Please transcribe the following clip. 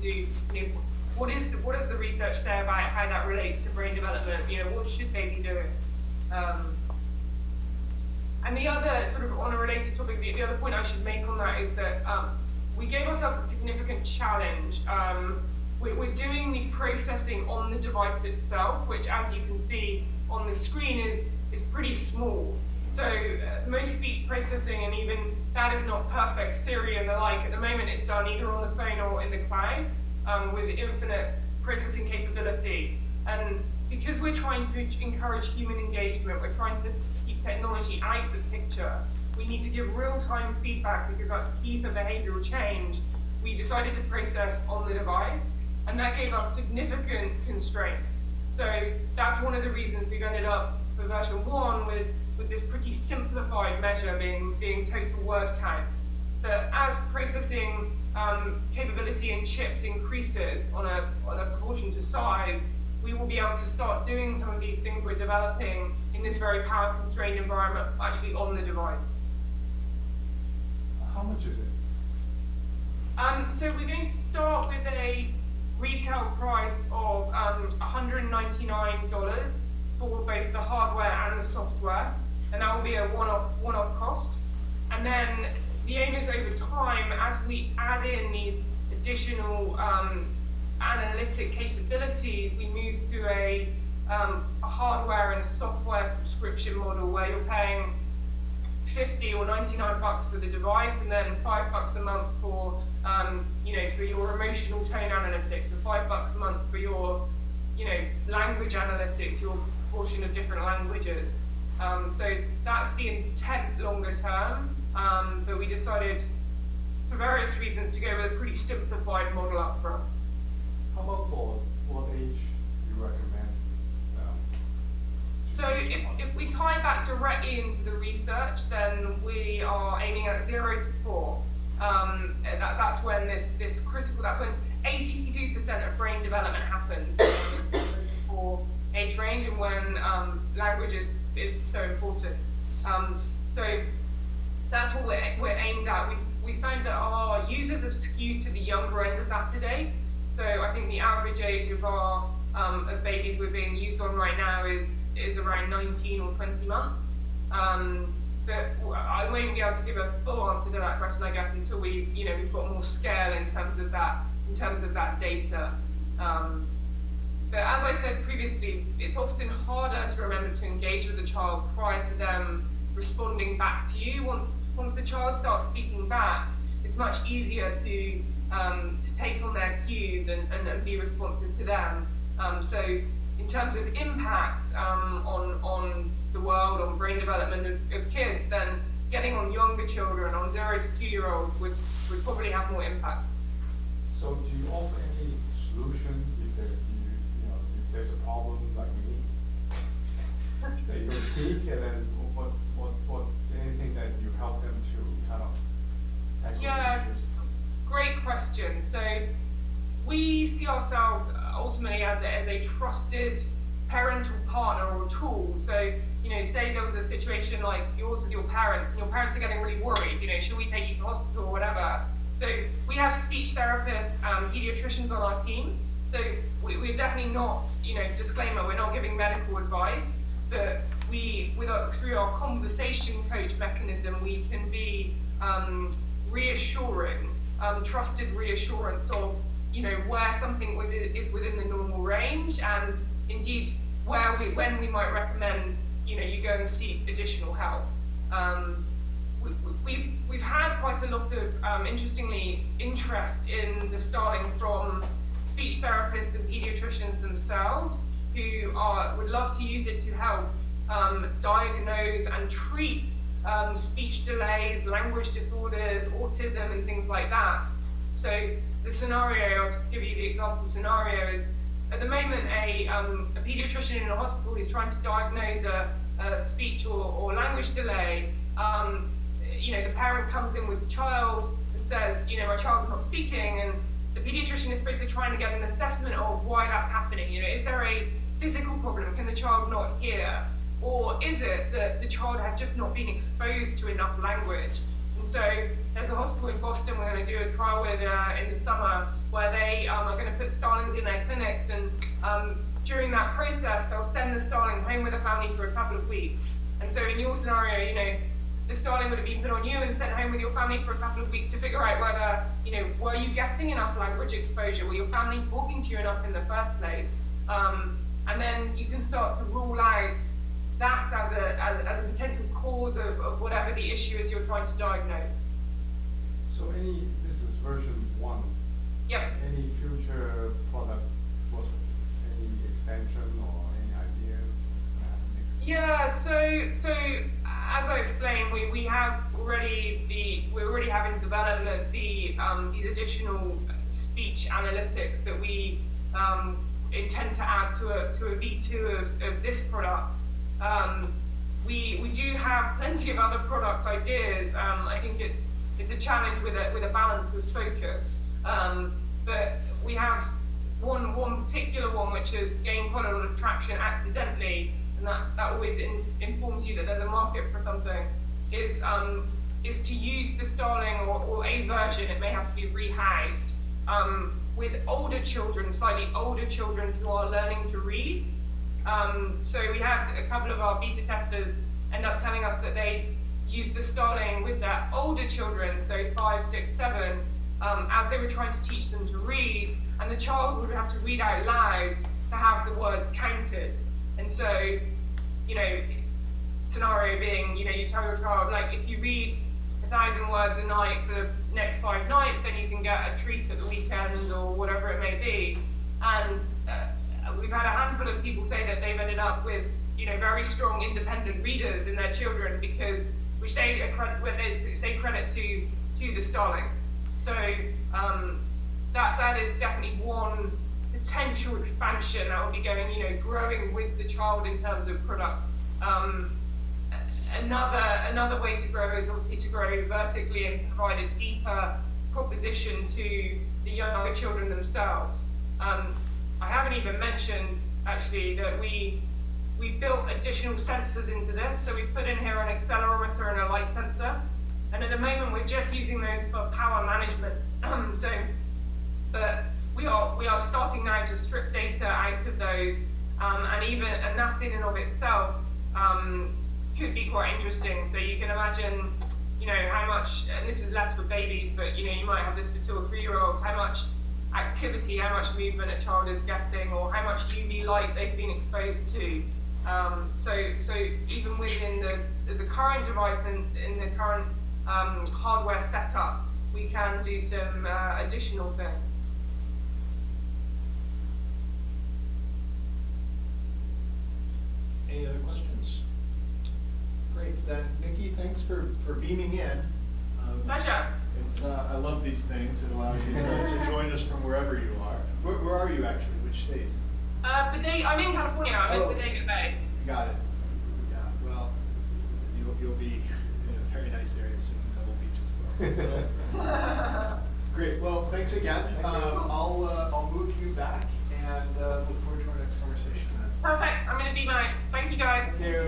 to, what does the research say about how that relates to brain development? What should they be doing? And the other sort of on a related topic, the other point I should make on that is that we gave ourselves a significant challenge. We're doing the processing on the device itself, which, as you can see on the screen, is pretty small. So most speech processing, and even that is not perfect, Siri and the like, at the moment it's done either on the phone or in the cloud with infinite processing capability. And because we're trying to encourage human engagement, we're trying to keep technology out of the picture, we need to give real-time feedback because that's key for behavioral change. We decided to process on the device, and that gave us significant constraints. So that's one of the reasons we've ended up for version 1 with this pretty simplified measure being total word count. That as processing capability in chips increases on a proportion to size, we will be able to start doing some of these things we're developing in this very power-constrained environment actually on the device. How much is it? So we're going to start with a retail price of $199 for both the hardware and the software, and that will be a one-off cost. And then the aim is over time, as we add in these additional analytic capabilities, we move to a hardware and software subscription model where you're paying $50 or $99 for the device, and then $5 a month for for your emotional tone analytics, and $5 a month for your language analytics, your portion of different languages. So that's the intent longer term, but we decided for various reasons to go with a pretty simplified model up front. How about for what age you recommend? So if we tie that directly into the research, then we are aiming at 0 to 4. That's when this critical, that's when 82% of brain development happens in the 0 to 4 age range, and when language is so important. So that's what we're aimed at. We found that our users have skewed to the younger end of that today. So I think the average age of our of babies we're being used on right now is around 19 or 20 months. But I won't be able to give a full answer to that question, I guess, until we've got more scale in terms of that data. But as I said previously, it's often harder to remember to engage with a child prior to them responding back to you. Once the child starts speaking back, it's much easier to take on their cues and be responsive to them. So in terms of impact on the world, on brain development of kids, then getting on younger children, on 0 to 2-year-olds, would probably have more impact. So do you offer any solution if there's a problem like me? They don't speak, and then what anything that you help them to kind of tackle the issues? Great question. So we see ourselves ultimately as a trusted parental partner or tool. So, say there was a situation like yours with your parents, and your parents are getting really worried, should we take you to hospital or whatever? So we have speech therapists, pediatricians on our team. So we're definitely not, disclaimer, we're not giving medical advice, but through our conversation coach mechanism, we can be reassuring, trusted reassurance of, where something is within the normal range, and indeed when we might recommend, you go and seek additional help. We've had quite a lot of, interestingly, interest in the starting from speech therapists and pediatricians themselves, who would love to use it to help diagnose and treat speech delays, language disorders, autism, and things like that. So the scenario, I'll just give you the example scenario, is at the moment a pediatrician in a hospital is trying to diagnose a speech or language delay. The parent comes in with the child and says, my child's not speaking, and the pediatrician is supposed to try and get an assessment of why that's happening. Is there a physical problem? Can the child not hear? Or is it that the child has just not been exposed to enough language? And so there's a hospital in Boston we're going to do a trial with in the summer where they are going to put starlings in their clinics, and during that process, they'll send the starling home with a family for a couple of weeks. And so in your scenario, you know, the starling would have been put on you and sent home with your family for a couple of weeks to figure out whether, you know, were you getting enough language exposure? Were your family talking to you enough in the first place? And then you can start to rule out that as a potential cause of whatever the issue is you're trying to diagnose. So this is version 1. Yep. Any future product, any extension or any idea what's going to happen next? Yeah, so as I explained, we we're already having development these additional speech analytics that we intend to add to a V2 of this product. We do have plenty of other product ideas. I think it's a challenge with a balance of focus. But we have one particular one which has gained quite a lot of traction accidentally, and that always informs you that there's a market for something. Is to use the starling or a version, it may have to be rehoused, with older children, slightly older children who are learning to read. So we had a couple of our beta testers end up telling us that they'd use the starling with their older children, so 5, 6, 7, as they were trying to teach them to read, and the child would have to read out loud to have the words counted. And so, you know, scenario being, you know, you tell your child, like, if you read 1,000 words a night for the next 5 nights, then you can get a treat at the weekend or whatever it may be. And we've had a handful of people say that they've ended up with, you know, very strong independent readers in their children because, which they credit to the starling. So that is definitely one potential expansion that will be going, you know, growing with the child in terms of product. Another way to grow is obviously to grow vertically and provide a deeper proposition to the younger children themselves. I haven't even mentioned actually that we built additional sensors into this. So we put in here an accelerometer and a light sensor, and at the moment we're just using those for power management. But we are starting now to strip data out of those, and that in and of itself could be quite interesting. So you can imagine, you know, how much, and this is less for babies, but you know, you might have this for 2 or 3-year-olds, how much activity, how much movement a child is getting, or how much UV light they've been exposed to. So even within the current device and in the current hardware setup, we can do some additional things. Any other questions? Great. Then, Nikki, thanks for beaming in. Pleasure. I love these things. It allows you to join us from wherever you are. Where are you actually? Which state? I'm in California. I'm in Bodega Bay. Got it. Yeah. Well, you'll be in a very nice area soon, Pebble Beach as well. Great. Well, thanks again. I'll move you back and look forward to our next conversation. Perfect. I'm going to be nice. Thank you, guys. Thank you.